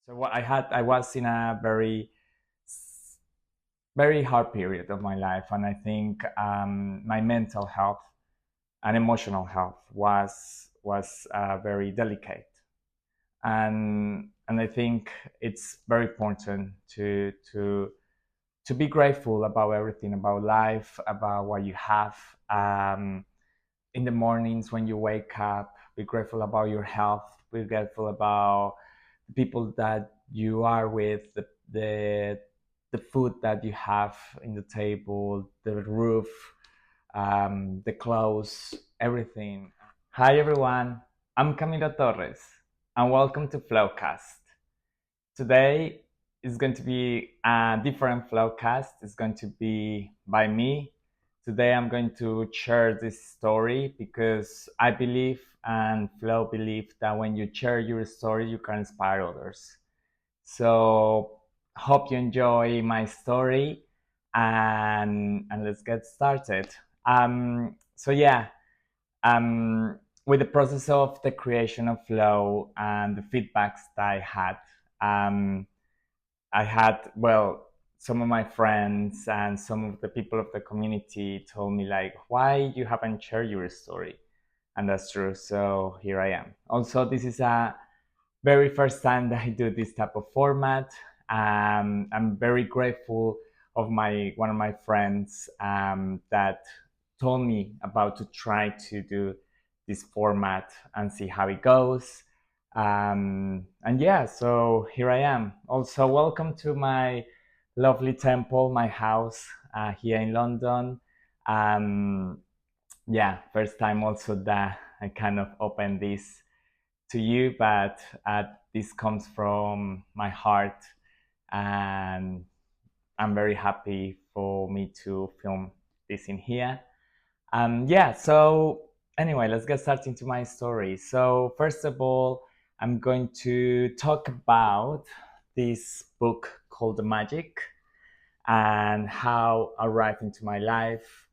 So I was in a very hard period of my life, and I think my mental health and emotional health was very delicate, and I think it's very important to be grateful about everything, about life, about what you have. In the mornings when you wake up, be grateful about your health, be grateful about the people that you are with, the food that you have in the table, the roof, the clothes, everything. Hi everyone, I'm Camilo Torres, and welcome to Flowcast. Today is going to be a different Flowcast. It's going to be by me. Today I'm going to share this story because I believe and Flow believe that when you share your story, you can inspire others. So hope you enjoy my story, and let's get started. So yeah, with the process of the creation of Flow and the feedbacks that um, I had, well, some of my friends and some of the people of the community told me like, why you haven't shared your story? And that's true. So here I am. Also, this is a very first time that I do this type of format. I'm very grateful of my one of my friends that told me about to try to do this format and see how it goes. And yeah, so here I am. Also, welcome to my lovely temple, my house here in London. Um, yeah, first time also that I kind of open this to you, but this comes from my heart, and I'm very happy for me to film this in here. Yeah, so anyway, let's get started into my story. So, first of all, I'm going to talk about this book called The Magic and how it arrived into my life.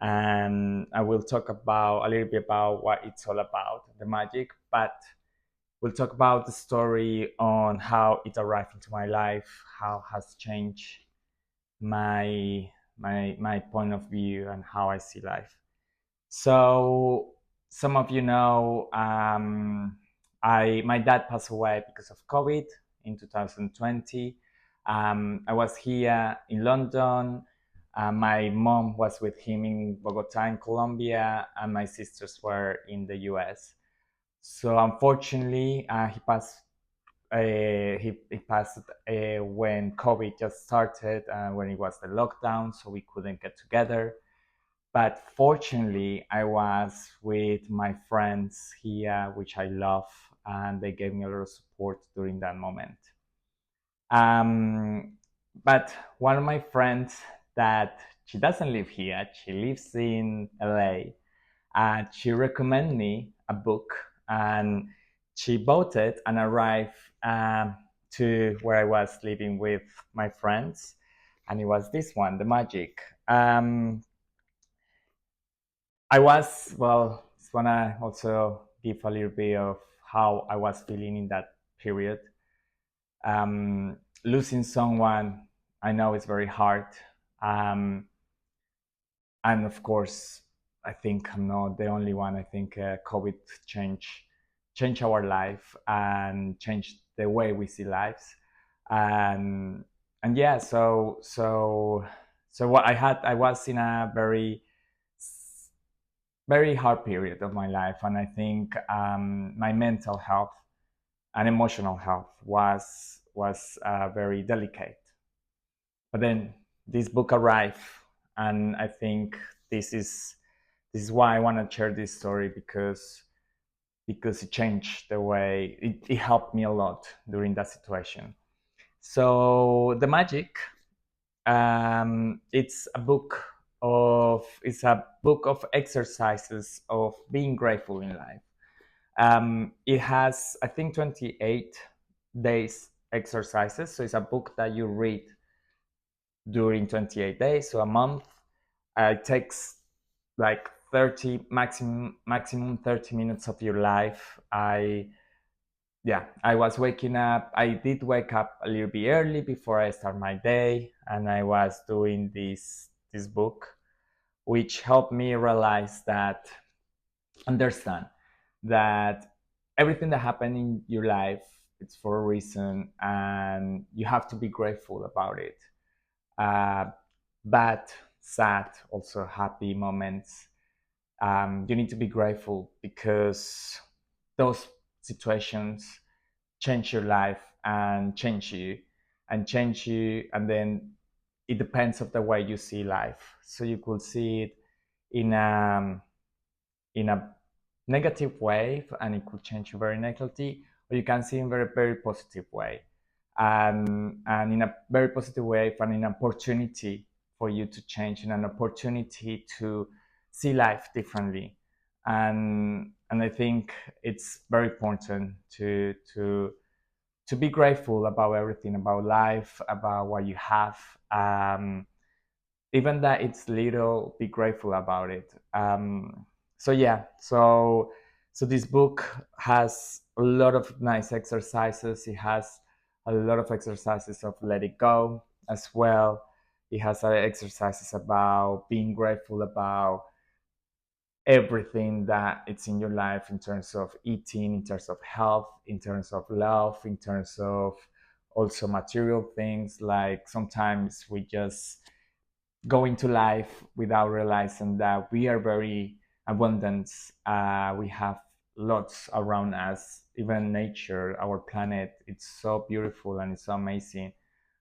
And I will talk about a little bit about what it's all about, the magic, but we'll talk about the story on how it arrived into my life, how has changed my point of view and how I see life. So some of you know, I my dad passed away because of COVID in 2020. I was here in London. My mom was with him in Bogota, in Colombia, and my sisters were in the US. So unfortunately, he passed when COVID just started, when it was the lockdown, so we couldn't get together. But fortunately, I was with my friends here, which I love, and they gave me a lot of support during that moment. Um, but one of my friends that she doesn't live here, she lives in LA, and she recommended me a book, and she bought it and arrived to where I was living with my friends, and it was this one, The Magic. I was, well, just want to also give a little bit of how I was feeling in that period. Losing someone, I know it's very hard. Um, and of course, I think I'm not the only one. I think COVID changed our life and changed the way we see lives. And and yeah, so what I was in a very hard period of my life, and I think my mental health and emotional health was very delicate. But then this book arrived, and I think this is why I want to share this story, because it changed the way it helped me a lot during that situation. So The Magic, it's a book of exercises of being grateful in life. It has, I think, 28 days exercises. So it's a book that you read during 28 days, so a month. It takes like 30 maximum 30 minutes of your life. yeah, I was waking up. I did wake up a little bit early before I start my day, and I was doing this book, which helped me realize that, understand that everything that happened in your life, it's for a reason, and you have to be grateful about it. uh, Bad, sad, also happy moments, you need to be grateful because those situations change your life and change you, and then it depends of the way you see life. So you could see it in a negative way, and it could change you very negatively, or you can see in very very positive way, and in a very positive way, and an opportunity for you to change, and an opportunity to see life differently. And I think it's very important to be grateful about everything, about life, about what you have. Even that it's little, be grateful about it. So yeah, so this book has a lot of nice exercises. It has a lot of exercises of let it go as well. It has exercises about being grateful about everything that it's in your life, in terms of eating, in terms of health, in terms of love, in terms of also material things. Like sometimes we just go into life without realizing that we are very abundant. We have lots around us, even nature, our planet. It's so beautiful and it's so amazing.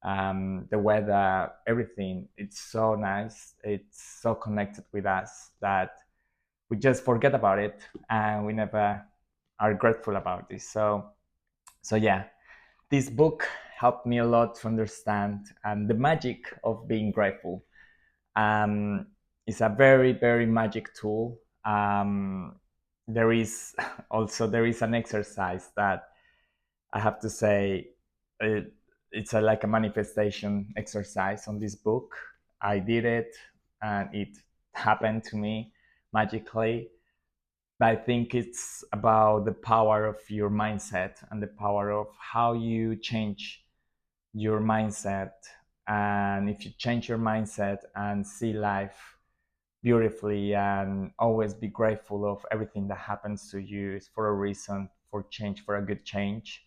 The weather, everything, it's so nice. It's so connected with us that we just forget about it, and we never are grateful about this. So yeah, this book helped me a lot to understand the magic of being grateful. It's a very very magic tool. There is there is an exercise that I have to say, it, it's like a manifestation exercise on this book. I did it, and it happened to me magically. But I think it's about the power of your mindset and the power of how you change your mindset. And if you change your mindset and see life beautifully, and always be grateful of everything that happens to you is for a reason, for change, for a good change,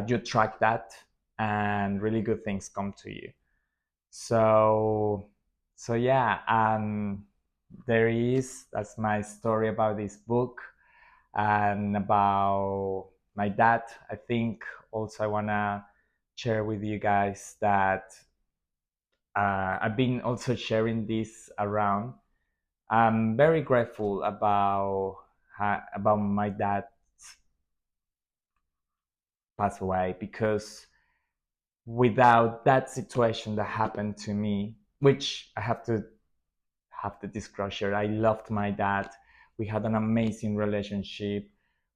you track that, and really good things come to you. So so yeah, there is that's my story about this book, and about my dad. I think also I want to share with you guys that I've been also sharing this around. I'm very grateful about my dad pass away, because without that situation that happened to me, which I have the disclosure, I loved my dad. We had an amazing relationship.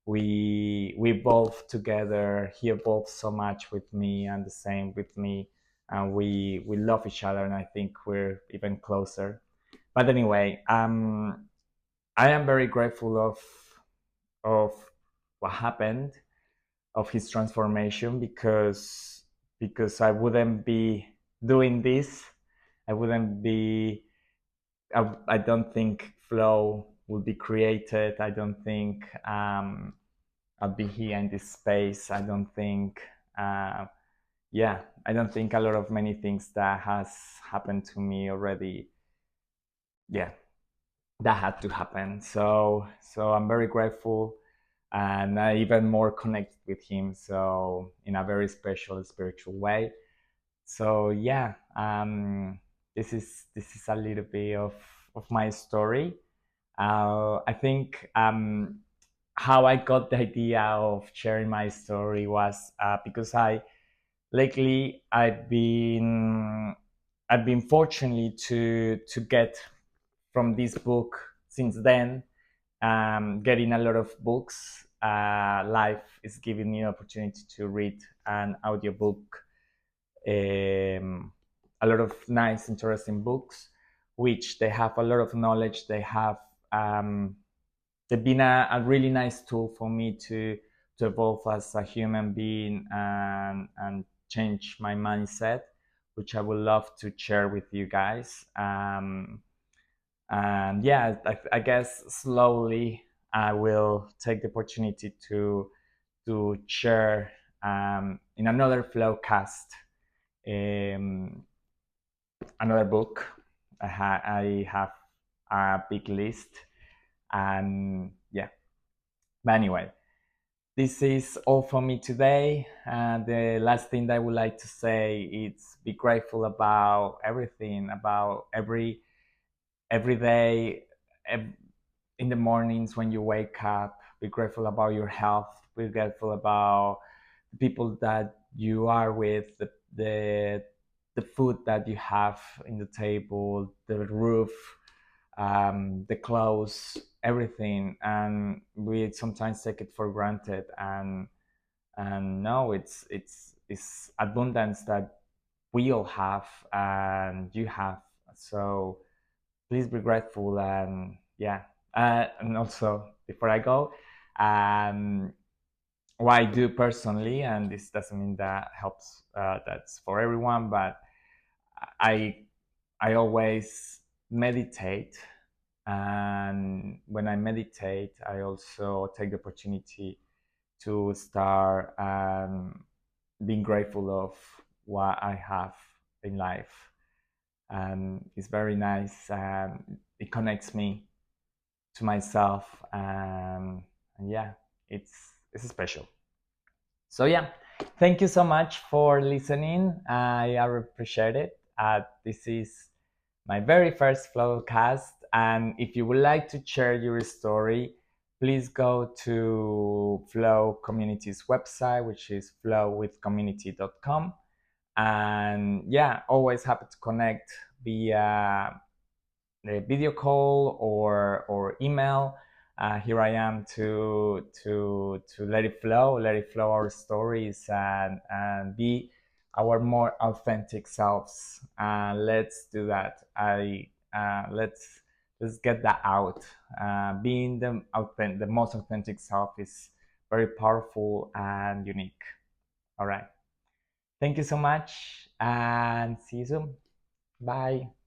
We evolved together. He evolved so much with me, and the same with me. And we love each other, and I think we're even closer. But anyway, I am very grateful of what happened, of his transformation, because I wouldn't be doing this. I wouldn't be. I don't think flow will be created. I don't think I'll be here in this space. I don't think. Yeah, I don't think a lot of many things that has happened to me already. Yeah, that had to happen. So I'm very grateful, and I even more connected with him. So in a very special spiritual way. So yeah, this is a little bit of my story. I think how I got the idea of sharing my story was because I lately I've been fortunate to get from this book since then, getting a lot of books. Life is giving me an opportunity to read an audiobook, a lot of nice, interesting books, which they have a lot of knowledge. They've been a really nice tool for me evolve as a human being and change my mindset, which I would love to share with you guys. And yeah, I guess slowly I will take the opportunity to share in another Flowcast um, another book. I have a big list, and yeah. But anyway, this is all for me today. The last thing that I would like to say is be grateful about everything, about every day, in the mornings when you wake up. Be grateful about your health. Be grateful about the people that you are with, the food that you have in the table, the roof, the clothes, everything. And we sometimes take it for granted. And no, it's abundance that we all have and you have. So please be grateful. And yeah, and also before I go, um what I do personally, and this doesn't mean that helps, that's for everyone, but i I always meditate. And when I meditate, I also take the opportunity to start being grateful of what I have in life. It's very nice. It connects me to myself, and yeah, it's special. So yeah, thank you so much for listening. I appreciate it. This is my very first Flowcast, and if you would like to share your story, please go to Flow Community's website, which is flowwithcommunity.com. And yeah, always happy to connect via a video call or email. Here I am to let it flow our stories, and be our more authentic selves. Let's do that. I let's get that out. Being the most authentic self is very powerful and unique. All right. Thank you so much, and see you soon. Bye.